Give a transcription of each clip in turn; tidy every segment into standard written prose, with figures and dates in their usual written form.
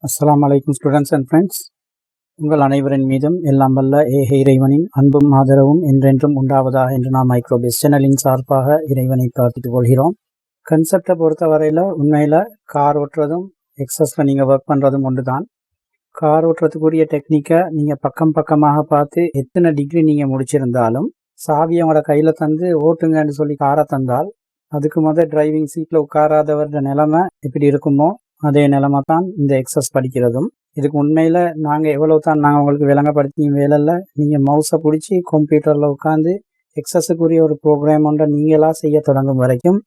அஸ்ஸலாமு அலைக்கும் students and friends. உங்கள் அனைவரின் மீதும் எல்லாம் வல்ல ஏக இறைவனின் அன்பும் ஆதரவும் என்றென்றும் உண்டாவதா என்று நாம் மைக்ரோபேஸ் சேனலின் சார்பாக இறைவனை பிரார்த்தித்துக் கொள்கிறோம். கன்செப்டை பொறுத்த வரையில் உண்மையில் கார் ஓட்டுறதும் எக்ஸஸில் நீங்கள் ஒர்க் பண்ணுறதும் ஒன்று தான். கார் ஓட்டுறதுக்குரிய டெக்னிக்கை நீங்கள் பக்கமாக பார்த்து எத்தனை டிகிரி நீங்கள் முடிச்சிருந்தாலும் சாவியை அவங்களோட கையில் தந்து ஓட்டுங்கன்னு சொல்லி காரை தந்தால் அதுக்கு முதல் டிரைவிங் சீட்டில் உட்காராதவரோட நிலைமை எப்படி இருக்குமோ அதே நிலைமை தான் இந்த எக்ஸஸ் படிக்கிறதும். இதுக்கு உண்மையில் நாங்கள் எவ்வளோ தான் நாங்கள் உங்களுக்கு விளங்கப்படுத்தியும் வேலையில் நீங்கள் மவுஸை பிடிச்சி கம்ப்யூட்டரில் உட்காந்து எக்ஸஸுக்குரிய ஒரு ப்ரோக்ராம் ஒன்றை நீங்களாக செய்ய தொடங்கும் வரைக்கும்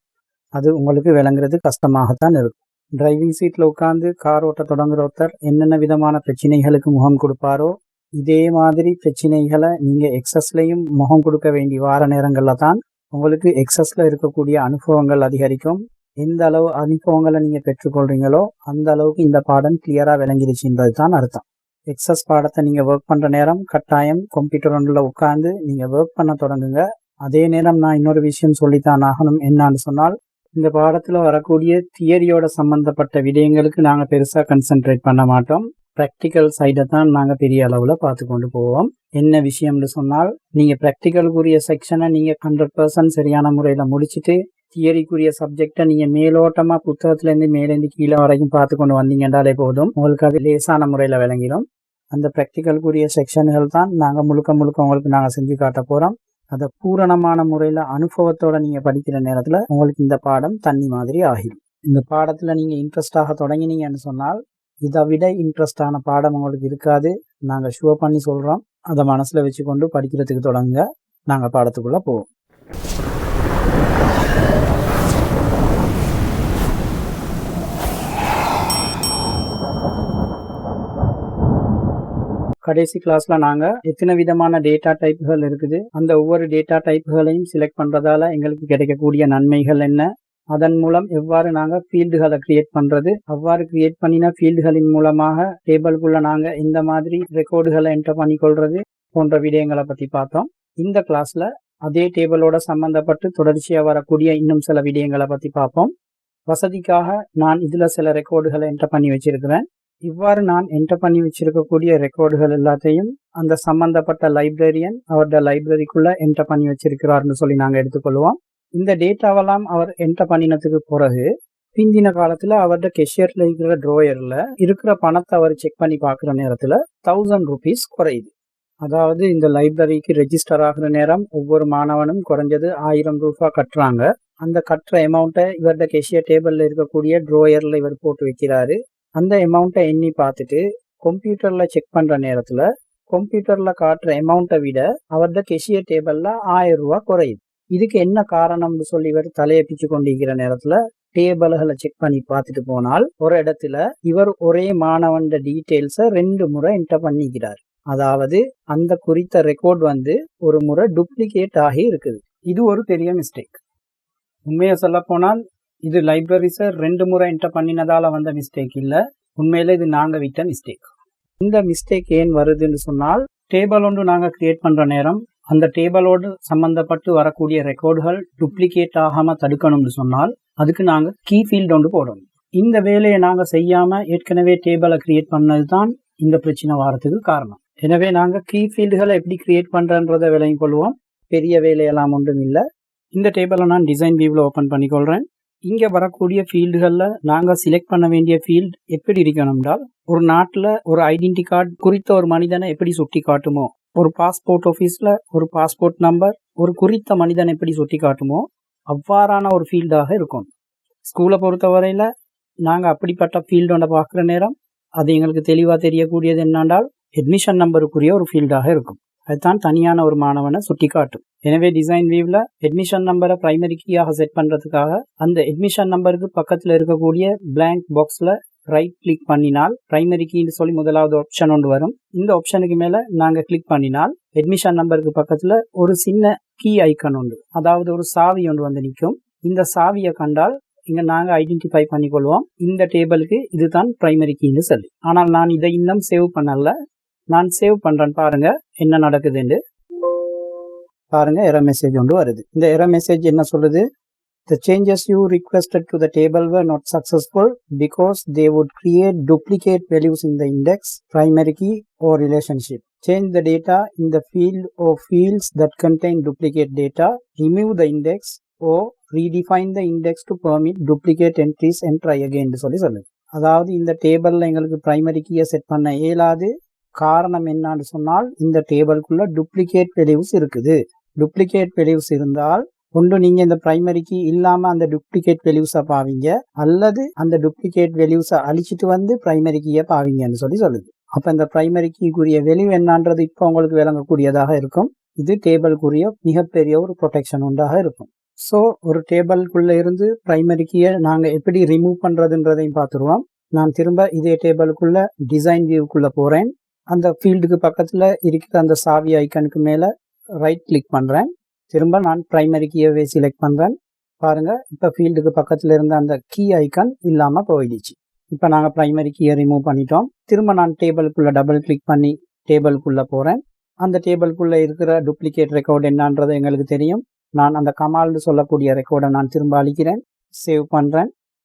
அது உங்களுக்கு விளங்குறது கஷ்டமாகத்தான் இருக்கும். டிரைவிங் சீட்டில் உட்காந்து கார் ஓட்ட தொடங்குற ஒருத்தர் என்னென்ன விதமான பிரச்சனைகளுக்கு முகம் கொடுப்பாரோ இதே மாதிரி பிரச்சனைகளை நீங்கள் எக்ஸஸ்லையும் முகம் கொடுக்க வேண்டி வார நேரங்களில் தான் உங்களுக்கு எக்ஸஸில் இருக்கக்கூடிய அனுபவங்கள் அதிகரிக்கும். எந்த அளவு அனுபவங்களை நீங்கள் பெற்றுக்கொள்கிறீங்களோ அந்த அளவுக்கு இந்த பாடம் கிளியராக விளங்கிடுச்சுன்றது தான் அர்த்தம். எக்ஸஸ் பாடத்தை நீங்கள் ஒர்க் பண்ணுற நேரம் கட்டாயம் கம்ப்யூட்டர் ஒன்றில் உட்காந்து நீங்கள் ஒர்க் பண்ண தொடங்குங்க. அதே நேரம் நான் இன்னொரு விஷயம் சொல்லித்தான் ஆகணும். என்னான்னு சொன்னால், இந்த பாடத்தில் வரக்கூடிய தியரியோட சம்மந்தப்பட்ட விடயங்களுக்கு நாங்கள் பெருசாக கன்சென்ட்ரேட் பண்ண மாட்டோம். ப்ராக்டிக்கல் சைடை தான் நாங்கள் பெரிய அளவில் பார்த்து கொண்டு போவோம். என்ன விஷயம்னு சொன்னால், நீங்கள் ப்ராக்டிக்கலுக்குரிய செக்ஷனை நீங்கள் 100% சரியான முறையில் முடிச்சுட்டு தியரிக்குரிய சப்ஜெக்டை நீங்கள் மேலோட்டமாக புத்தகத்துலேருந்து மேலேருந்து கீழே வரைக்கும் பார்த்து கொண்டு வந்தீங்கன்றாலே போதும், உங்களுக்கு அது லேசான முறையில் விளங்கிடும். அந்த ப்ராக்டிக்கலுக்குரிய செக்ஷன்கள் தான் நாங்கள் முழுக்க உங்களுக்கு நாங்கள் செஞ்சு காட்ட போகிறோம். அதை பூரணமான முறையில் அனுபவத்தோடு நீங்கள் படிக்கிற நேரத்தில் உங்களுக்கு இந்த பாடம் தண்ணி மாதிரி ஆகிடும். இந்த பாடத்தில் நீங்கள் இன்ட்ரெஸ்டாக தொடங்கினீங்கன்னு சொன்னால் இதை விட இன்ட்ரெஸ்டான பாடம் உங்களுக்கு இருக்காது. நாங்கள் ஷுவர் பண்ணி சொல்கிறோம். அதை மனசில் வச்சுக்கொண்டு படிக்கிறதுக்கு தொடங்குங்க. நாங்கள் பாடத்துக்குள்ளே போவோம். கடைசி கிளாஸில் நாங்கள் எத்தனை விதமான டேட்டா டைப்புகள் இருக்குது, அந்த ஒவ்வொரு டேட்டா டைப்புகளையும் செலக்ட் பண்ணுறதால எங்களுக்கு கிடைக்கக்கூடிய நன்மைகள் என்ன, அதன் மூலம் எவ்வாறு நாங்கள் ஃபீல்டுகளை கிரியேட் பண்ணுறது, அவ்வாறு கிரியேட் பண்ணின ஃபீல்டுகளின் மூலமாக டேபிளுக்குள்ளே நாங்கள் இந்த மாதிரி ரெக்கார்டுகளை என்டர் பண்ணிக்கொள்வது போன்ற விடயங்களை பற்றி பார்த்தோம். இந்த கிளாஸில் அதே டேபிளோட சம்மந்தப்பட்டு தொடர்ச்சியாக வரக்கூடிய இன்னும் சில விடயங்களை பற்றி பார்ப்போம். வசதிக்காக நான் இதில் சில ரெக்கார்டுகளை என்டர் பண்ணி வச்சிருக்கிறேன். இவ்வாறு நான் என்டர் பண்ணி வச்சிருக்கக்கூடிய ரெக்கார்டுகள் எல்லாத்தையும் அந்த சம்பந்தப்பட்ட லைப்ரரியன் அவரோட லைப்ரரிக்குள்ளே என்டர் பண்ணி வச்சிருக்கிறார்னு சொல்லி நாங்கள் எடுத்துக்கொள்வோம். இந்த டேட்டாவெல்லாம் அவர் என்டர் பண்ணினதுக்கு பிறகு பிந்தின காலத்தில் அவரோட கெஷியரில் இருக்கிற ட்ரோயரில் இருக்கிற பணத்தை அவர் செக் பண்ணி பார்க்குற நேரத்தில் 1000 rupees குறையுது. அதாவது இந்த லைப்ரரிக்கு ரெஜிஸ்டர் ஆகிற நேரம் ஒவ்வொரு மாணவனும் குறைஞ்சது 1000 ரூபாய் கட்டுறாங்க. அந்த கட்டுற அமௌண்ட்டை இவரோட கெஷியர் டேபிளில் இருக்கக்கூடிய ட்ரோயரில் இவர் போட்டு வைக்கிறாரு. அந்த அமௌண்ட்டை எண்ணி பார்த்துட்டு கம்ப்யூட்டரில் செக் பண்ணுற நேரத்தில் கம்ப்யூட்டரில் காட்டுற அமௌண்ட்டை விட அவரோட கெஷியர் டேபிளில் 1000 ரூபாய் குறையுது. இதுக்கு என்ன காரணம்னு சொல்லி இவர் தலையை பிச்சு கொண்டிருக்கிற நேரத்தில் டேபிள்களை செக் பண்ணி பார்த்துட்டு போனால் ஒரு இடத்துல இவர் ஒரே மாணவன் டீட்டெயில்ஸை 2 முறை என்டர் பண்ணிக்கிறார். அதாவது அந்த குறித்த ரெக்கார்ட் ஒரு முறை டூப்ளிகேட் ஆகி இருக்குது. இது ஒரு பெரிய மிஸ்டேக். உண்மையை சொல்ல போனால் இது லைப்ரரிஸை 2 முறை என்டர் பண்ணினதால வந்த மிஸ்டேக் இல்லை, உண்மையில இது நாங்கள் விட்ட மிஸ்டேக். இந்த மிஸ்டேக் ஏன் வருதுன்னு சொன்னால், டேபிள் ஒன்று நாங்கள் கிரியேட் பண்ணுற நேரம் அந்த டேபிளோடு சம்மந்தப்பட்டு வரக்கூடிய ரெக்கார்டுகள் டூப்ளிகேட் ஆகாமல் தடுக்கணும்னு சொன்னால் அதுக்கு நாங்கள் கீ ஃபீல்டு ஒன்று போடணும். இந்த வேலையை நாங்கள் செய்யாமல் ஏற்கனவே டேபிளை கிரியேட் பண்ணது தான் இந்த பிரச்சனை வாரத்துக்கு காரணம். எனவே நாங்கள் கீ ஃபீல்டுகளை எப்படி கிரியேட் பண்ணுறன்றதை விளங்கிக் கொள்வோம். பெரிய வேலையெல்லாம் ஒன்றும் இல்லை. இந்த டேபிளை நான் டிசைன் வியூவில் ஓப்பன் பண்ணிக்கொள்கிறேன். இங்கே வரக்கூடிய ஃபீல்டுகளில் நாங்கள் செலக்ட் பண்ண வேண்டிய ஃபீல்டு எப்படி இருக்கணும்னால், ஒரு நாட்டில் ஒரு ஐடென்டி கார்டு குறித்த ஒரு மனிதனை எப்படி சுட்டி காட்டுமோ, ஒரு பாஸ்போர்ட் ஆஃபீஸில் ஒரு பாஸ்போர்ட் நம்பர் ஒரு குறித்த மனிதனை எப்படி சுட்டி காட்டுமோ அவ்வாறான ஒரு ஃபீல்டாக இருக்கும். ஸ்கூலை பொறுத்தவரையில் நாங்கள் அப்படிப்பட்ட ஃபீல்டோட பார்க்குற நேரம் அது எங்களுக்கு தெளிவாக தெரியக்கூடியது என்னென்றால் அட்மிஷன் நம்பருக்குரிய ஒரு ஃபீல்டாக இருக்கும். அதுதான் தனியான ஒரு மாணவனை சுட்டி காட்டும். எனவே டிசைன் வியூவில் அட்மிஷன் நம்பரை பிரைமரி கீயாக செட் பண்ணுறதுக்காக அந்த அட்மிஷன் நம்பருக்கு பக்கத்தில் இருக்கக்கூடிய பிளாங்க் பாக்ஸில் ரைட் கிளிக் பண்ணினால் பிரைமரி கீன்னு சொல்லி முதலாவது ஆப்ஷன் ஒன்று வரும். இந்த ஆப்ஷனுக்கு மேலே நாங்கள் கிளிக் பண்ணினால் அட்மிஷன் நம்பருக்கு பக்கத்தில் ஒரு சின்ன கீ ஐக்கன் உண்டு, அதாவது ஒரு சாவி ஒன்று நிற்கும். இந்த சாவியை கண்டால் இங்கே நாங்கள் ஐடென்டிஃபை பண்ணிக்கொள்வோம் இந்த டேபிளுக்கு இதுதான் பிரைமரி கீன்னு சொல்லி. ஆனால் நான் இதை இன்னும் சேவ் பண்ணல. நான் சேவ் பண்ணுறேன். பாருங்க என்ன நடக்குதுன்னு பாருங்க. எரர் மெசேஜ் ஒன்று வருது. இந்த எரர் மெசேஜ் என்ன சொல்லுது, The changes you requested to the table were not successful because they would create duplicate values in the index, primary key, or relationship. Change the data in the field or fields that contain duplicate data, remove the index, or redefine the index to permit duplicate entries and try again சொல்லி சொல்லுது. அதாவது இந்த டேபிளில் எங்களுக்கு primary கீயை set பண்ண இயலாது. காரணம் என்னன்னு சொன்னால் இந்த டேபிளுக்குள்ள டூப்ளிகேட் வேல்யூஸ் இருக்குது. டூப்ளிகேட் வேல்யூஸ் இருந்தால் ஒன்று நீங்கள் இந்த பிரைமரி கீ இல்லாமல் அந்த டூப்ளிகேட் வேல்யூஸை பாவீங்க, அல்லது அந்த டூப்ளிகேட் வேல்யூஸை அழிச்சிட்டு வந்து பிரைமரி கீயை பாவீங்கன்னு சொல்லி சொல்லுது. அப்போ இந்த பிரைமரி கீக்குரிய வேல்யூ என்னன்றது இப்போ உங்களுக்கு விளங்கக்கூடியதாக இருக்கும். இது டேபிளுக்குரிய மிகப்பெரிய ஒரு ப்ரொடெக்ஷன் உண்டாக இருக்கும். ஸோ ஒரு டேபிளுக்குள்ளே இருந்து பிரைமரி கீயை நாங்கள் எப்படி ரிமூவ் பண்ணுறதுன்றதையும் பார்த்துருவோம். நான் திரும்ப இதே டேபிளுக்குள்ள டிசைன் வியூக்குள்ளே போகிறேன். அந்த ஃபீல்டுக்கு பக்கத்தில் இருக்கிற அந்த சாவி ஐக்கனுக்கு மேலே ரைட் கிளிக் பண்ணுறேன். திரும்ப நான் பிரைமரி கீயவே செலக்ட் பண்ணுறேன். பாருங்கள், இப்போ ஃபீல்டுக்கு பக்கத்தில் இருந்த அந்த கீ ஐக்கான் இல்லாமல் போயிடுச்சு. இப்போ நாங்கள் பிரைமரி கீயை ரிமூவ் பண்ணிட்டோம். திரும்ப நான் டேபிளுக்குள்ளே டபுள் கிளிக் பண்ணி டேபிளுக்குள்ளே போகிறேன். அந்த டேபிளுக்குள்ளே இருக்கிற டூப்ளிகேட் ரெக்கார்டு என்னன்றது எங்களுக்கு தெரியும். நான் அந்த கமால்னு சொல்லக்கூடிய ரெக்கார்டை நான் திரும்ப அழிக்கிறேன், சேவ் பண்ணுறேன்.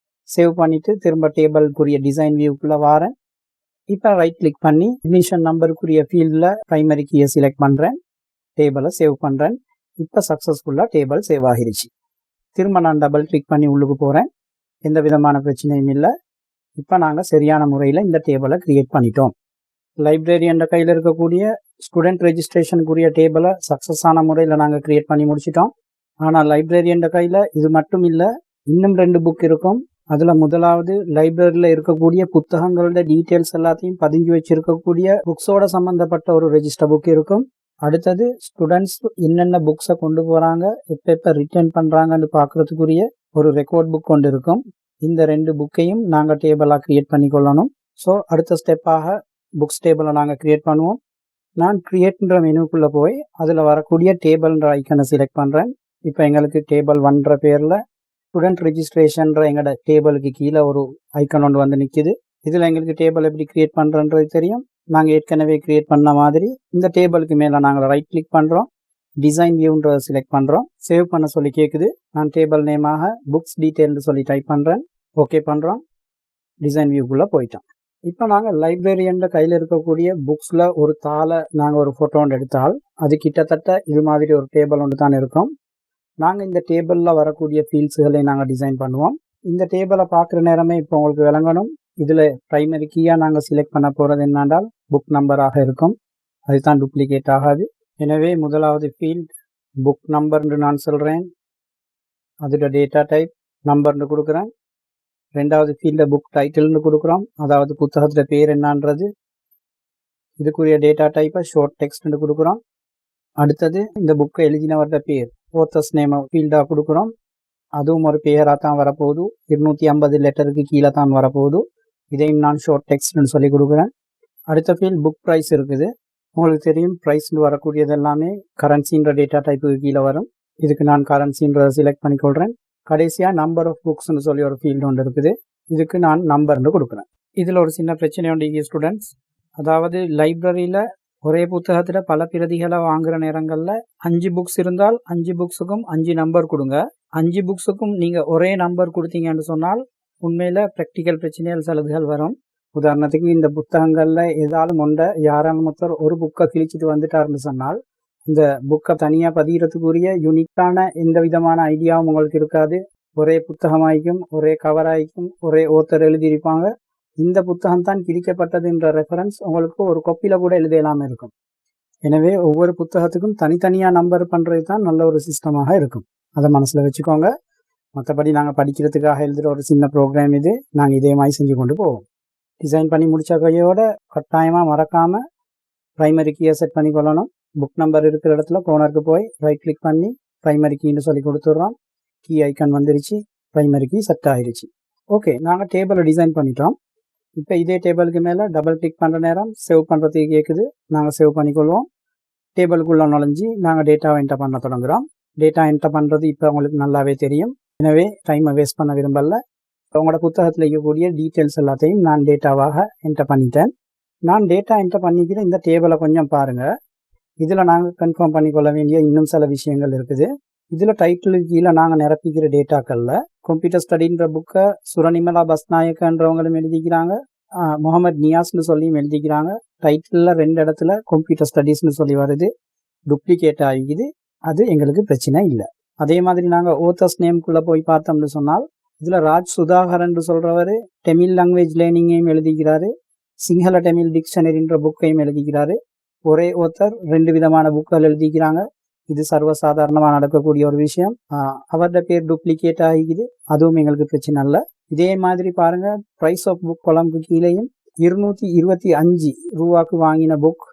சேவ் பண்ணிவிட்டு திரும்ப டேபிளுக்குரிய டிசைன் வியூக்குள்ளே வரேன். இப்போ ரைட் கிளிக் பண்ணி அட்மிஷன் நம்பருக்குரிய ஃபீல்டில் பிரைமரி கீயை செலக்ட் பண்ணுறேன், டேபிளை சேவ் பண்ணுறேன். இப்போ சக்ஸஸ்ஃபுல்லாக டேபிள் சேவ் ஆகிருச்சு. திரும்ப நான் டபுள் கிளிக் பண்ணி உள்ளுக்கு போகிறேன். எந்த விதமான பிரச்சனையும் இல்லை. இப்போ நாங்கள் சரியான முறையில் இந்த டேபிளை க்ரியேட் பண்ணிட்டோம். லைப்ரரி என்ற கையில் இருக்கக்கூடிய ஸ்டூடெண்ட் ரெஜிஸ்ட்ரேஷனுக்குரிய டேபிளை சக்ஸஸான முறையில் நாங்கள் க்ரியேட் பண்ணி முடிச்சிட்டோம். ஆனால் லைப்ரரி என்ற கையில் இது மட்டும் இல்லை, இன்னும் 2 புக் இருக்கும். அதில் முதலாவது லைப்ரரியில் இருக்கக்கூடிய புத்தகங்களோட டீட்டெயில்ஸ் எல்லாத்தையும் பதிஞ்சு வச்சிருக்கக்கூடிய புக்ஸோட சம்மந்தப்பட்ட ஒரு ரெஜிஸ்டர் புக் இருக்கும். அடுத்தது ஸ்டூடெண்ட்ஸ் என்னென்ன புக்ஸை கொண்டு போகிறாங்க, எப்போ ரிட்டர்ன் பண்ணுறாங்கன்னு பார்க்குறதுக்குரிய ஒரு ரெக்கார்ட் புக் கொண்டு இருக்கும். இந்த 2 புக்கையும் நாங்கள் டேபிளாக க்ரியேட் பண்ணிக்கொள்ளணும். ஸோ அடுத்த ஸ்டெப்பாக புக்ஸ் டேபிளை நாங்கள் க்ரியேட் பண்ணுவோம். நான் க்ரியேட்ன்ற மெனுக்குள்ளே போய் அதில் வரக்கூடிய டேபிள்ன்ற ஐக்கனை செலக்ட் பண்ணுறேன். இப்போ எங்களுக்கு டேபிள் 1ன்ற பேரில் ஸ்டூடெண்ட் ரெஜிஸ்ட்ரேஷன்ற எங்களோட டேபிளுக்கு கீழே ஒரு ஐக்கன் ஒன்று வந்து நிற்கிது. இதில் எங்களுக்கு டேபிள் எப்படி க்ரியேட் பண்ணுறன்றது தெரியும். நாங்கள் ஏற்கனவே க்ரியேட் பண்ண மாதிரி இந்த டேபிளுக்கு மேலே நாங்கள் ரைட் கிளிக் பண்ணுறோம், டிசைன் வியூன்றதை செலக்ட் பண்ணுறோம், சேவ் பண்ண சொல்லி கேட்குது. நான் டேபிள் நேமாக புக்ஸ் டீட்டெயில்னு சொல்லி டைப் பண்ணுறேன், ஓகே பண்ணுறோம். டிசைன் வியூக்குள்ளே போயிட்டோம். இப்போ நாங்கள் லைப்ரரியன்ற கையில் இருக்கக்கூடிய புக்ஸில் ஒரு தாளை நாங்கள் ஒரு ஃபோட்டோ ஒன்று எடுத்தால் அது கிட்டத்தட்ட இது மாதிரி ஒரு டேபிள் ஒன்று தான் இருக்கும். நாங்கள் இந்த டேபிளில் வரக்கூடிய ஃபீல்ட்ஸுகளை நாங்கள் டிசைன் பண்ணுவோம். இந்த டேபிளை பார்க்குற நேரமே இப்போ உங்களுக்கு விளங்கணும். இதில் ப்ரைமரி கீயாக நாங்கள் செலக்ட் பண்ண போகிறது என்னென்றால் புக் நம்பராக இருக்கும். அதுதான் டூப்ளிகேட் ஆகாது. எனவே முதலாவது ஃபீல்ட் புக் நம்பர்னு நான் சொல்கிறேன், அதோட டேட்டா டைப் நம்பர்னு கொடுக்குறேன். ரெண்டாவது ஃபீல்டில் புக் டைட்டில்னு கொடுக்குறோம், அதாவது புத்தகத்தில் பேர் என்னன்றது. இதுக்குரிய டேட்டா டைப்பை ஷார்ட் டெக்ஸ்ட்னு கொடுக்குறோம். அடுத்தது இந்த புக்கை எழுதினவரோட பேர், ஆத்தர்ஸ் நேமை ஃபீல்டாக கொடுக்குறோம். அதுவும் ஒரு பேராக தான் வரப்போகுது, 250 லெட்டருக்கு கீழே தான் வரப்போகுது. இதையும் நான் ஷார்ட் டெக்ஸ்ட்னு சொல்லி கொடுக்குறேன். அடுத்த ஃபீல்ட் புக் ப்ரைஸ் இருக்குது. உங்களுக்கு தெரியும், ப்ரைஸ்னு வரக்கூடியது எல்லாமே கரன்சின்ற டேட்டா டைப்புக்கு கீழே வரும். இதுக்கு நான் கரன்சின்றதை செலக்ட் பண்ணிக்கொள்கிறேன். கடைசியாக நம்பர் ஆஃப் புக்ஸ்னு சொல்லி ஒரு ஃபீல்டு ஒன்று இருக்குது. இதுக்கு நான் நம்பர்னு கொடுக்குறேன். இதில் ஒரு சின்ன பிரச்சனை உண்டு ஸ்டூடெண்ட்ஸ். அதாவது லைப்ரரியில் ஒரே புத்தகத்தில் பல பிரதிகளை வாங்குகிற நேரங்களில் 5 புக்ஸ் இருந்தால் 5 புக்ஸுக்கும் 5 நம்பர் கொடுங்க. 5 புக்ஸுக்கும் நீங்கள் ஒரே நம்பர் கொடுத்தீங்கன்னு சொன்னால் உண்மையில் ப்ராக்டிக்கல் பிரச்சனைகள் சிலதுகள் வரும். உதாரணத்துக்கு இந்த புத்தகங்களில் ஏதாலும் யாராலும் ஒரு புக்கை கிழிச்சிட்டு வந்துட்டாருன்னு சொன்னால் இந்த புக்கை தனியாக பதிகிறதுக்குரிய யூனிக்கான எந்த விதமான ஐடியாவும் உங்களுக்கு இருக்காது. ஒரே புத்தகமாய்க்கும் ஒரே கவராய்க்கும் ஒரே ஓத்தர் எழுதியிருப்பாங்க. இந்த புத்தகம் தான் கிழிக்கப்பட்டதுன்ற ரெஃபரன்ஸ் உங்களுக்கு ஒரு கொப்பியில் கூட எழுதலாமல் இருக்கும். எனவே ஒவ்வொரு புத்தகத்துக்கும் தனித்தனியாக நம்பர் பண்ணுறது தான் நல்ல ஒரு சிஸ்டமாக இருக்கும். அதை மனசில் வச்சுக்கோங்க. மற்றபடி நாங்கள் படிக்கிறதுக்காக எழுதுகிற ஒரு சின்ன ப்ரோக்ராம் இது. நாங்கள் இதே மாதிரி செஞ்சு கொண்டு போவோம். டிசைன் பண்ணி முடித்த கையோட கட்டாயமாக மறக்காமல் ப்ரைமரி கீயை செட் பண்ணி கொள்ளணும். புக் நம்பர் இருக்கிற இடத்துல கோனருக்கு போய் ரைட் கிளிக் பண்ணி ப்ரைமரி கீன்னு சொல்லி கொடுத்துட்றோம். கீ ஐக்கான் வந்துருச்சு, ப்ரைமரி கீ செட் ஆகிருச்சு. ஓகே, நாங்கள் டேபிளை டிசைன் பண்ணிட்டோம். இப்போ இதே டேபிளுக்கு மேலே டபுள் கிளிக் பண்ணுற நேரம் சேவ் பண்ணுறதுக்கு கேட்குது. நாங்கள் சேவ் பண்ணிக்கொள்வோம். டேபிளுக்குள்ளே நுழைஞ்சி நாங்கள் டேட்டாவை என்டர் பண்ண தொடங்குகிறோம். டேட்டா என்டர் பண்ணுறது இப்போ உங்களுக்கு நல்லாவே தெரியும். எனவே டைமை வேஸ்ட் பண்ண விரும்பல. உங்களோட புத்தகத்தில் இருக்கக்கூடிய டீட்டெயில்ஸ் எல்லாத்தையும் நான் டேட்டாவாக என்டர் பண்ணிட்டேன். நான் டேட்டா என்டர் பண்ணிக்கிற இந்த டேபிளை கொஞ்சம் பாருங்கள். இதில் நாங்கள் கன்ஃபார்ம் பண்ணிக்கொள்ள வேண்டிய இன்னும் சில விஷயங்கள் இருக்குது. இதில் டைட்டிலுக்கு கீழே நாங்கள் நிரப்பிக்கிற டேட்டாக்களில் கம்ப்யூட்டர் ஸ்டடின்ற புக்கை சுரனிமலா பஸ்நாயக்கன்றவங்களும் எழுதிக்கிறாங்க, முகமது நியாஸ்னு சொல்லியும் எழுதிக்கிறாங்க. டைட்டிலில் 2 இடத்துல கம்ப்யூட்டர் ஸ்டடீஸ்னு சொல்லி வருது, டூப்ளிகேட் ஆகிக்குது. அது எங்களுக்கு பிரச்சனை இல்லை. அதே மாதிரி நாங்கள் ஓத்தர்ஸ் நேம்குள்ளே போய் பார்த்தோம்னு சொன்னால் இதில் ராஜ் சுதாகரன் சொல்கிறவர் தமிழ் லாங்குவேஜ் லேர்னிங்கையும் எழுதிக்கிறாரு, சிங்கள தமிழ் டிக்ஷனரின்ற புக்கையும் எழுதிக்கிறாரு. ஒரே ஒருத்தர் 2 விதமான புக்குகள் எழுதிக்கிறாங்க. இது சர்வசாதாரணமாக நடக்கக்கூடிய ஒரு விஷயம். அவரோட பேர் டூப்ளிகேட் ஆகிக்குது, அதுவும் எங்களுக்கு பிரச்சனை இல்லை. இதே மாதிரி பாருங்க, ப்ரைஸ் ஆஃப் புக் கொலம்புக்கு கீழேயும் 225 ரூபாய்க்கு வாங்கின புக்,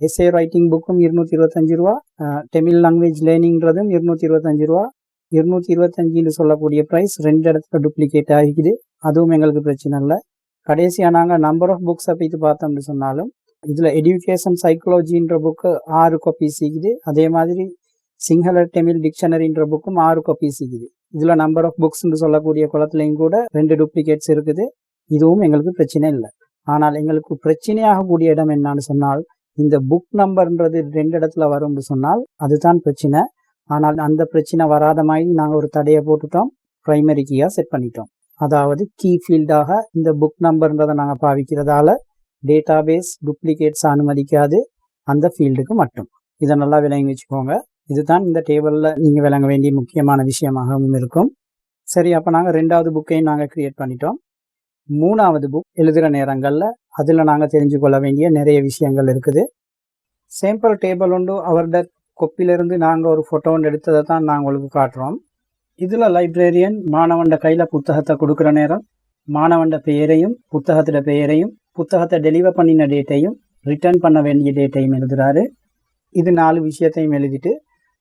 எஸ்ஏ ரைட்டிங் புக்கும் 225 ரூபா, தமிழ் லாங்குவேஜ் லேர்னிங்கிறதும் 225 ரூபா. 225 சொல்லக்கூடிய ப்ரைஸ் 2 இடத்துல டூப்ளிகேட் ஆகிக்குது, அதுவும் எங்களுக்கு பிரச்சனை இல்லை. கடைசியாக நாங்கள் நம்பர் ஆஃப் புக்ஸை பற்றி பார்த்தோம்னு சொன்னாலும் இதில் எஜுகேஷன் சைக்காலஜின்ற புக்கு 6 காப்பீஸ் இருக்குது. அதே மாதிரி சிங்கள தமிழ் டிக்ஷனரின்ற புக்கும் 6 காப்பீஸ் இருக்குது. இதில் நம்பர் ஆஃப் புக்ஸ்ன்னு சொல்லக்கூடிய குளத்துலையும் கூட 2 டூப்ளிகேட்ஸ் இருக்குது. இதுவும் எங்களுக்கு பிரச்சனை இல்லை. ஆனால் எங்களுக்கு பிரச்சனையாகக்கூடிய இடம் என்னன்னு சொன்னால், இந்த புக் நம்பர்ன்றது 2 இடத்துல வரும்னு சொன்னால் அதுதான் பிரச்சனை. ஆனால் அந்த பிரச்சனை வராத மாதிரி நாங்கள் ஒரு தடையை போட்டுட்டோம், ப்ரைமரி கீயாக செட் பண்ணிட்டோம். அதாவது கீ ஃபீல்டாக இந்த புக் நம்பர்ன்றதை நாங்கள் பாவிக்கிறதால டேட்டாபேஸ் டூப்ளிகேட்ஸ் அனுமதிக்காது, அந்த ஃபீல்டுக்கு மட்டும். இதை நல்லா விளங்கி வச்சுக்கோங்க. இதுதான் இந்த டேபிளில் நீங்கள் விளங்க வேண்டிய முக்கியமான விஷயமாகவும் இருக்கும். சரி, அப்போ நாங்கள் 2வது புக்கையும் நாங்கள் க்ரியேட் பண்ணிட்டோம். 3வது புக் எழுதுகிற நேரங்களில் அதில் நாங்கள் தெரிஞ்சு கொள்ள வேண்டிய நிறைய விஷயங்கள் இருக்குது. சாம்பிள் டேபிள் உண்டு, அவரோட கொப்பிலிருந்து நாங்கள் ஒரு ஃபோட்டோ ஒன்று எடுத்ததை தான் நாங்கள் உங்களுக்கு காட்டுறோம். இதில் லைப்ரரியன் மாணவன்ட கையில் புத்தகத்தை கொடுக்குற நேரம் மாணவன்ட பெயரையும் புத்தகத்தோட பெயரையும் புத்தகத்தை டெலிவர் பண்ணின டேட்டையும் ரிட்டர்ன் பண்ண வேண்டிய டேட்டையும் எழுதுகிறாரு. இது 4 விஷயத்தையும் எழுதிட்டு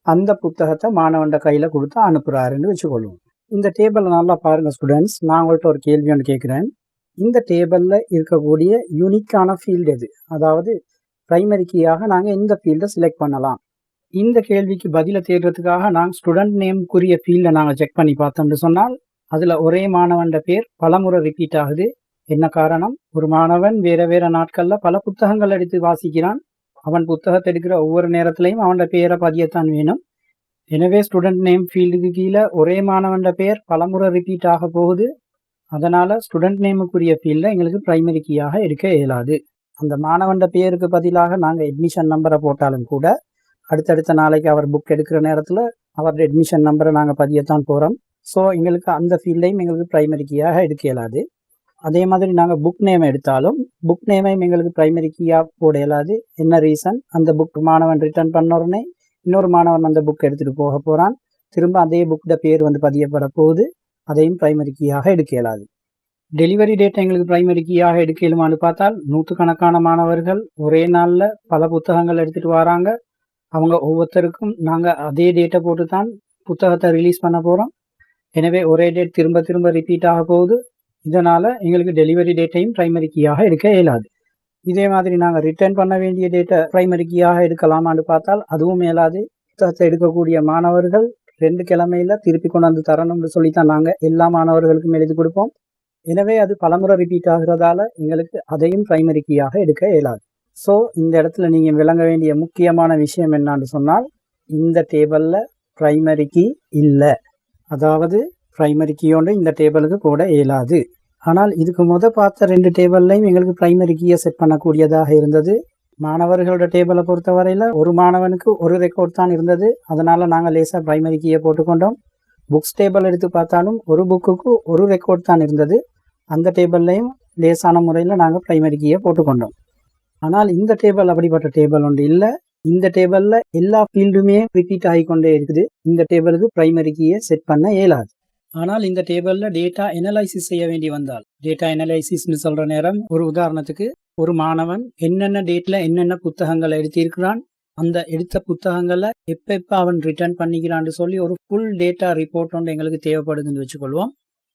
அந்த புத்தகத்தை மாணவன்ட கையில் கொடுத்து அனுப்புகிறாருன்னு வச்சுக்கொள்வோம். இந்த டேபிளில் நல்லா பாருங்கள் ஸ்டூடெண்ட்ஸ், நான் உங்கள்கிட்ட ஒரு கேள்வி ஒன்று கேட்குறேன். இந்த டேபிளில் இருக்கக்கூடிய யூனிக்கான ஃபீல்டு எது? அதாவது ப்ரைமரி கீயாக நாங்கள் இந்த ஃபீல்டை செலக்ட் பண்ணலாம். இந்த கேள்விக்கு பதிலை தேடுறதுக்காக நாங்கள் ஸ்டூடெண்ட் நேம்க்குரிய ஃபீல்டை நாங்கள் செக் பண்ணி பார்த்தோம்னு சொன்னால் அதில் ஒரே மாணவன்ட பேர் பலமுறை ரிப்பீட் ஆகுது. என்ன காரணம்? ஒரு மாணவன் வேறு வேறு நாட்களில் பல புத்தகங்கள் எடுத்து வாசிக்கிறான். அவன் புத்தகத்தை எடுக்கிற ஒவ்வொரு நேரத்திலையும் அவனோட பேரை பதியத்தான் வேணும். எனவே ஸ்டூடெண்ட் நேம் ஃபீல்டுக்கு கீழே ஒரே மாணவன்ட பேர் பலமுறை ரிப்பீட் ஆக போகுது. அதனால் ஸ்டூடெண்ட் நேமுக்குரிய ஃபீல்டில் எங்களுக்கு ப்ரைமரி கீயாக எடுக்க இயலாது. அந்த மாணவன்ட பேருக்கு பதிலாக நாங்கள் அட்மிஷன் நம்பரை போட்டாலும் கூட அடுத்தடுத்த நாளைக்கு அவர் புக் எடுக்கிற நேரத்தில் அவரோட அட்மிஷன் நம்பரை நாங்கள் பதியத்தான் போகிறோம். ஸோ எங்களுக்கு அந்த ஃபீல்டையும் எங்களுக்கு ப்ரைமரி கீயாக எடுக்க இயலாது. அதே மாதிரி நாங்கள் புக் நேம் எடுத்தாலும் புக் நேமையும் எங்களுக்கு ப்ரைமரி கீயாக போட இயலாது. என்ன ரீசன்? அந்த புக் மாணவன் ரிட்டர்ன் பண்ண உடனே இன்னொரு மாணவன் அந்த புக் எடுத்துகிட்டு போக போகிறான், திரும்ப அதே புக்கோட பேர் பதியப்பட போகுது, அதையும் ப்ரைமரி கீயாக எடுக்க இயலாது. டெலிவரி டேட் எங்களுக்கு ப்ரைமரி கீயாக எடுக்க இயலுமான்னு பார்த்தால் நூற்றுக்கணக்கான மாணவர்கள் ஒரே நாளில் பல புத்தகங்கள் எடுத்துகிட்டு வராங்க. அவங்க ஒவ்வொருத்தருக்கும் நாங்கள் அதே டேட்டை போட்டு தான் புத்தகத்தை ரிலீஸ் பண்ண போகிறோம். எனவே ஒரே டேட் திரும்ப திரும்ப ரிப்பீட் ஆக போகுது. இதனால் எங்களுக்கு டெலிவரி டேட்டையும் ப்ரைமரி கீயாக எடுக்க இயலாது. இதே மாதிரி நாங்கள் ரிட்டர்ன் பண்ண வேண்டிய டேட்டை ப்ரைமரி கீயாக எடுக்கலாமான்னு பார்த்தால் அதுவும் இயலாது. புத்தகத்தை எடுக்கக்கூடிய மாணவர்கள் 2 கிழமையில் திருப்பி கொண்டாந்து தரணும்னு சொல்லித்தான் நாங்கள் எல்லா மாணவர்களுக்கும் எழுதி கொடுப்போம். எனவே அது பலமுறை ரிப்பீட் ஆகிறதால எங்களுக்கு அதையும் ப்ரைமரி கீயாக எடுக்க இயலாது. ஸோ இந்த இடத்துல நீங்கள் விளங்க வேண்டிய முக்கியமான விஷயம் என்னான்னு சொன்னால், இந்த டேபிளில் ப்ரைமரி கீ இல்லை. அதாவது ப்ரைமரி கீ ஒன்று இந்த டேபிளுக்கு போட இயலாது. ஆனால் இதுக்கு பார்த்த 2 டேபிள்லையும் எங்களுக்கு ப்ரைமரி கீயை செட் பண்ணக்கூடியதாக இருந்தது. மாணவர்களோட டேபிளை பொறுத்தவரையில் ஒரு மாணவனுக்கு ஒரு ரெக்கார்ட் தான் இருந்தது. அதனால் நாங்கள் லேசாக ப்ரைமரி கீயை போட்டுக்கொண்டோம். புக்ஸ் டேபிள் எடுத்து பார்த்தாலும் ஒரு புக்குக்கு ஒரு ரெக்கார்ட் தான் இருந்தது. அந்த டேபிள்லையும் லேசான முறையில் நாங்கள் ப்ரைமரி கீயை போட்டுக்கொண்டோம். ஆனால் இந்த டேபிள் அப்படிப்பட்ட டேபிள் ஒன்று இல்லை. இந்த டேபிளில் எல்லா ஃபீல்டுமே ரிப்பீட் ஆகிக்கொண்டே இருக்குது. இந்த டேபிளுக்கு ப்ரைமரி கீயை செட் பண்ண இயலாது. ஆனால் இந்த டேபிளில் டேட்டா அனலைசிஸ் செய்ய வேண்டி வந்தால், டேட்டா அனலைசிஸ்ன்னு சொல்கிற நேரம், ஒரு உதாரணத்துக்கு ஒரு மாணவன் என்னென்ன டேட்டில் என்னென்ன புத்தகங்களை எடுத்திருக்கிறான், அந்த எடுத்த புத்தகங்களை எப்போ அவன் ரிட்டர்ன் பண்ணிக்கிறான்னு சொல்லி ஒரு ஃபுல் டேட்டா ரிப்போர்ட் ஒன்று எங்களுக்கு தேவைப்படுதுன்னு வச்சுக்கொள்வோம்.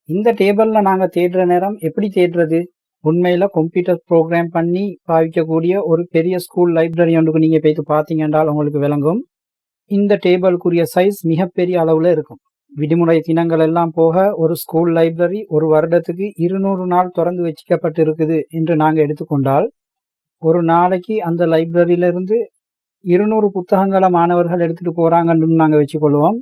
இந்த டேபிளில் நாங்கள் தேடுற நேரம் எப்படி தேடுறது? உண்மையில் கம்ப்யூட்டர் ப்ரோக்ராம் பண்ணி பாவிக்கக்கூடிய ஒரு பெரிய ஸ்கூல் லைப்ரரி ஒன்றுக்கு நீங்கள் போய்த்து பார்த்தீங்க என்றால் உங்களுக்கு விளங்கும். இந்த டேபிளுக்குரிய சைஸ் மிகப்பெரிய அளவில் இருக்கும். விடுமுறை தினங்கள் எல்லாம் போக ஒரு ஸ்கூல் லைப்ரரி ஒரு வருடத்துக்கு 200 நாள் திறந்து வச்சிக்கப்பட்டு இருக்குது என்று நாங்கள் எடுத்துக்கொண்டால், ஒரு நாளைக்கு அந்த லைப்ரரியிலிருந்து 200 புத்தகங்களை மாணவர்கள் எடுத்துகிட்டு போகிறாங்கன்னு நாங்கள் வச்சுக்கொள்வோம்.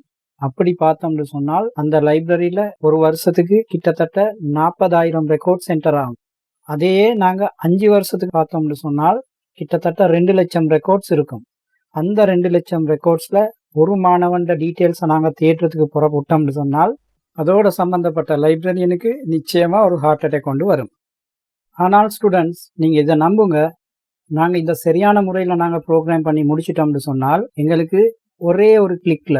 அப்படி பார்த்தோம்னு சொன்னால் அந்த லைப்ரரியில ஒரு வருஷத்துக்கு கிட்டத்தட்ட 40,000 ரெக்கார்ட் சென்டர் ஆகும். அதையே நாங்க 5 வருஷத்துக்கு பார்த்தோம்னு சொன்னால் கிட்டத்தட்ட 2 லட்சம் ரெக்கார்ட்ஸ் இருக்கும். அந்த 2 லட்சம் ரெக்கார்ட்ஸ்ல ஒரு மாணவன் டீட்டெயில்ஸை நாங்க தேடுறதுக்கு புறப்பட்டோம்னு சொன்னால் அதோட சம்பந்தப்பட்ட லைப்ரரியனுக்கு நிச்சயமா ஒரு ஹார்ட் அட்டாக் கொண்டு வரும். ஆனால் ஸ்டூடெண்ட்ஸ், நீங்க இதை நம்புங்க, நாங்க இந்த சரியான முறையில் நாங்க ப்ரோக்ராம் பண்ணி முடிச்சிட்டோம்னு சொன்னால் எங்களுக்கு ஒரே ஒரு கிளிக்ல,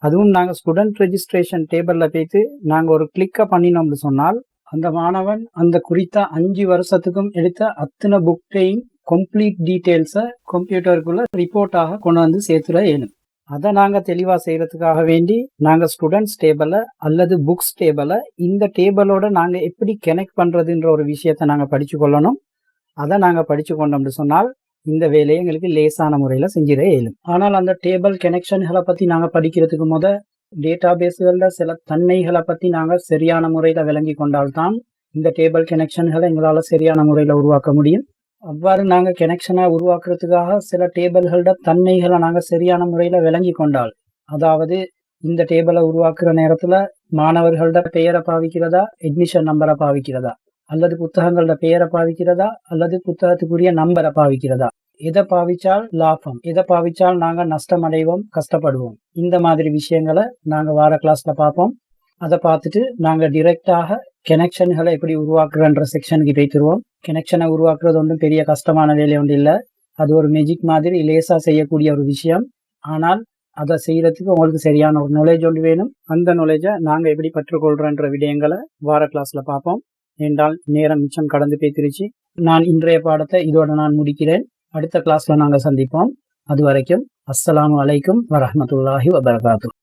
அதுவும் நாங்க ஸ்டூடெண்ட் ரெஜிஸ்ட்ரேஷன் டேபிள்ல போய்த்து நாங்க ஒரு கிளிக்கை பண்ணினோம்னு சொன்னால் அந்த மாணவன் அந்த குறித்த 5 வருஷத்துக்கும் எடுத்த அத்தனை புக்கையும் கம்ப்ளீட் டீட்டெயில்ஸை கம்ப்யூட்டருக்குள்ள ரிப்போர்ட்டாக கொண்டு வந்து சேர்த்துட இயலும். அதை நாங்கள் தெளிவாக செய்கிறதுக்காக வேண்டி நாங்கள் ஸ்டூடெண்ட்ஸ் டேபிளை அல்லது புக்ஸ் டேபிளை இந்த டேபிளோட நாங்கள் எப்படி கனெக்ட் பண்ணுறதுன்ற ஒரு விஷயத்தை நாங்கள் படித்து கொள்ளணும். அதை நாங்கள் படித்து கொண்டோம்னு சொன்னால் இந்த வேலையை எங்களுக்கு லேசான முறையில் செஞ்சிட இயலும். ஆனால் அந்த டேபிள் கனெக்ஷன்களை பற்றி நாங்கள் படிக்கிறதுக்கு டேட்டா பேஸுகளில் சில தன்மைகளை பற்றி நாங்கள் சரியான முறையில் விளங்கி கொண்டால்தான் இந்த டேபிள் கனெக்ஷன்களை எங்களால் சரியான முறையில் உருவாக்க முடியும். அவ்வாறு நாங்கள் கனெக்ஷனை உருவாக்குறதுக்காக சில டேபிள்களோட தன்மைகளை நாங்கள் சரியான முறையில் விளங்கி கொண்டால், அதாவது இந்த டேபிளை உருவாக்குற நேரத்தில் மாணவர்களோட பெயரை பாவிக்கிறதா, அட்மிஷன் நம்பரை பாவிக்கிறதா, அல்லது புத்தகங்களோட பெயரை பாவிக்கிறதா, அல்லது புத்தகத்துக்குரிய நம்பரை பாவிக்கிறதா, எதை பாவிச்சால் லாபம், எதை பாவிச்சால் நாங்கள் நஷ்டம் அடைவோம், கஷ்டப்படுவோம், இந்த மாதிரி விஷயங்களை நாங்கள் வார கிளாஸ்ல பார்ப்போம். அதை பார்த்துட்டு நாங்கள் டிரெக்டாக கனெக்ஷன்களை எப்படி உருவாக்குறன்ற செக்ஷனுக்கு போய்த்துருவோம். கனெக்ஷனை உருவாக்குறது ஒன்றும் பெரிய கஷ்டமான வேலை ஒன்று இல்லை. அது ஒரு மேஜிக் மாதிரி லேசாக செய்யக்கூடிய ஒரு விஷயம். ஆனால் அதை செய்யறதுக்கு உங்களுக்கு சரியான ஒரு நாலேஜ் ஒன்று வேணும். அந்த நாலேஜை நாங்கள் எப்படி பெற்றுக்கொள்றோன்ற விடயங்களை வார கிளாஸ்ல பார்ப்போம். என்றால் நேரம் மிச்சம் கடந்து போய்த்திருச்சு. நான் இன்றைய பாடத்தை இதோட நான் முடிக்கிறேன். அடுத்த கிளாஸ்ல நாங்கள் சந்திப்போம். அது வரைக்கும் அஸ்ஸலாமு அலைக்கும் வரஹ்மத்துல்லாஹி வபரகாத்துஹு.